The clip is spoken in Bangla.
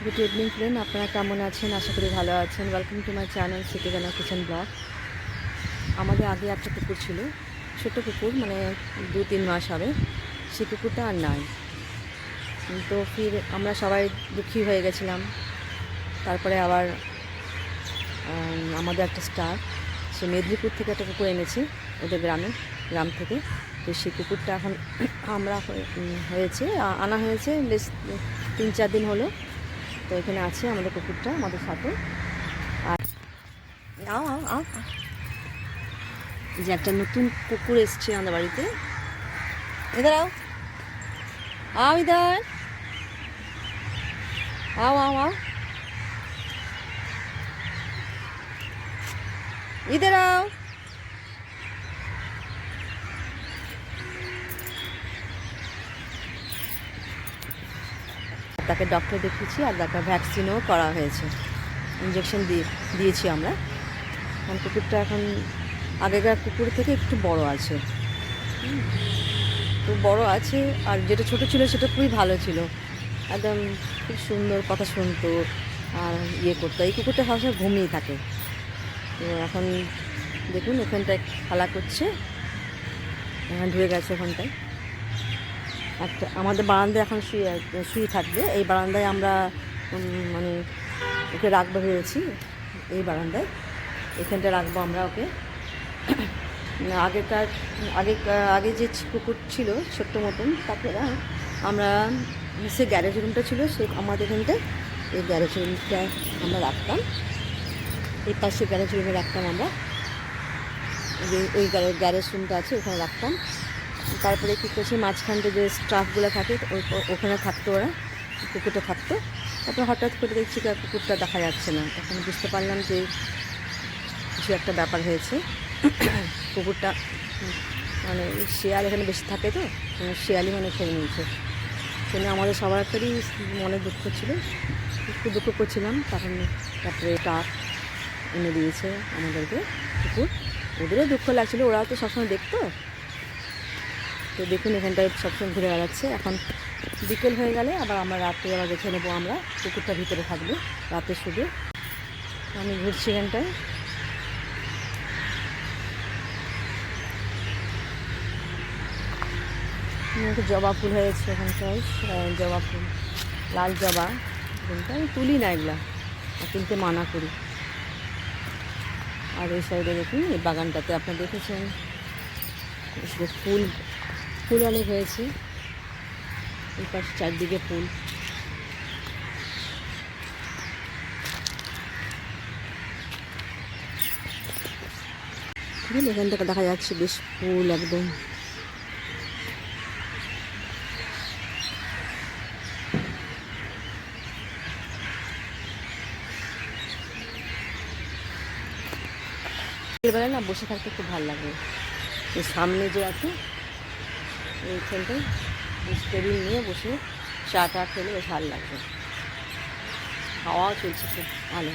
গুড ইভিনিং ফ্রেন্ড, আপনারা কেমন আছেন? আশা করি ভালো আছেন। ওয়েলকাম টু মাই চ্যানেল সিটিজানা কিচেন ব্লগ। আমাদের আগে একটা কুকুর ছিল, ছোট্ট কুকুর, মানে 2-3 মাস হবে। সেই কুকুরটা আর নাই। তো ফির আমরা সবাই দুঃখী হয়ে গেছিলাম। তারপরে আবার আমাদের একটা স্টার, সে মেদিনীপুর থেকে একটা কুকুর এনেছে ওদের গ্রাম থেকে। তো সেই কুকুরটা এখন আমরা হয়েছে আনা হয়েছে, বেশ 3-4 দিন হলো। তো এখানে আছে আমাদের কুকুরটা আমাদের সাথে। আর আও আও আও যে একটা নতুন কুকুর এসছে আমাদের বাড়িতে। ইধার আও, আও ইধার, আও আও আও, ইধার আও। তাকে ডক্টর দেখিয়েছি আর তাকে ভ্যাকসিনও করা হয়েছে, ইঞ্জেকশন দিয়েছি আমরা। কারণ কুকুরটা এখন আগেকার কুকুর থেকে একটু বড় আছে, তো বড় আছে। আর যেটা ছোট ছিল সেটা খুবই ভালো ছিল, একদম খুব সুন্দর কথা শুনতো আর ইয়ে করতো। এই কুকুরটা সবসময় ঘুমিয়ে থাকে। তো এখন দেখুন ওখানটায় খেলা করছে, এখন ঢুকে গেছে ওখানটায়। একটা আমাদের বারান্দায় এখন শুয়ে থাকবে। এই বারান্দায় আমরা মানে ওকে রাখবো ভেবেছি, এই বারান্দায় এখানটা রাখবো আমরা ওকে। আগেকার আগে যে কুকুর ছিল ছোট্ট মতন, তাকে আমরা সে গ্যারেজ রুমটা ছিল সে আমাদের এখানটায়, এই গ্যারেজ রুমটা আমরা রাখতাম, এই পাশে গ্যারেজ রুমে রাখতাম আমরা, ওই গ্যারেজ রুমটা আছে ওখানে রাখতাম। তারপরে কী করছে, মাঝখানটা যে স্টাফগুলো থাকে ওখানে থাকতো, ওরা কুকুরটা থাকতো। তারপরে হঠাৎ করে দেখছি কুকুরটা দেখা যাচ্ছে না, তখন বুঝতে পারলাম যে কিছু একটা ব্যাপার হয়েছে। কুকুরটা মানে শিয়াল এখানে বেশি থাকে, তো শিয়ালই মানে খেয়ে নিয়েছে। সেখানে আমাদের সবার একটারই মনে দুঃখ ছিল, একটু দুঃখ করছিলাম। তখন তারপরে টাক এনে দিয়েছে আমাদেরকে কুকুর। ওদেরও দুঃখ লাগছিলো, ওরাও তো সবসময় দেখতো। তো দেখুন এখানটায় সবসময় ঘুরে বেড়াচ্ছে। এখন বিকেল হয়ে গেলে আবার আমরা রাত্রে আবার দেখে নেবো, আমরা কুকুরটা ভিতরে থাকবে রাতে শুধু। আমি ঘুরছি এখানটায়। জবা ফুল হয়েছে এখানটায়, জবা ফুল, লাল জবা। এখানটা আমি তুলি না, এগুলা তুলতে মানা করি। আর এই সাইডে দেখুন এই বাগানটাতে আপনারা দেখেছেন ফুল ফুল অনেক হয়েছে, এই পাশে চারদিকে ফুল। এখান থেকে দেখা যাচ্ছে বেশ ফুল একদম। বিকেলবেলা না বসে থাকতে খুব ভালো লাগে। এই সামনে যে আছে এইখানটায় টেবিল নিয়ে বসে চা টা খেলে বেশ ভালো লাগবে, হাওয়াও চলছে খুব ভালো।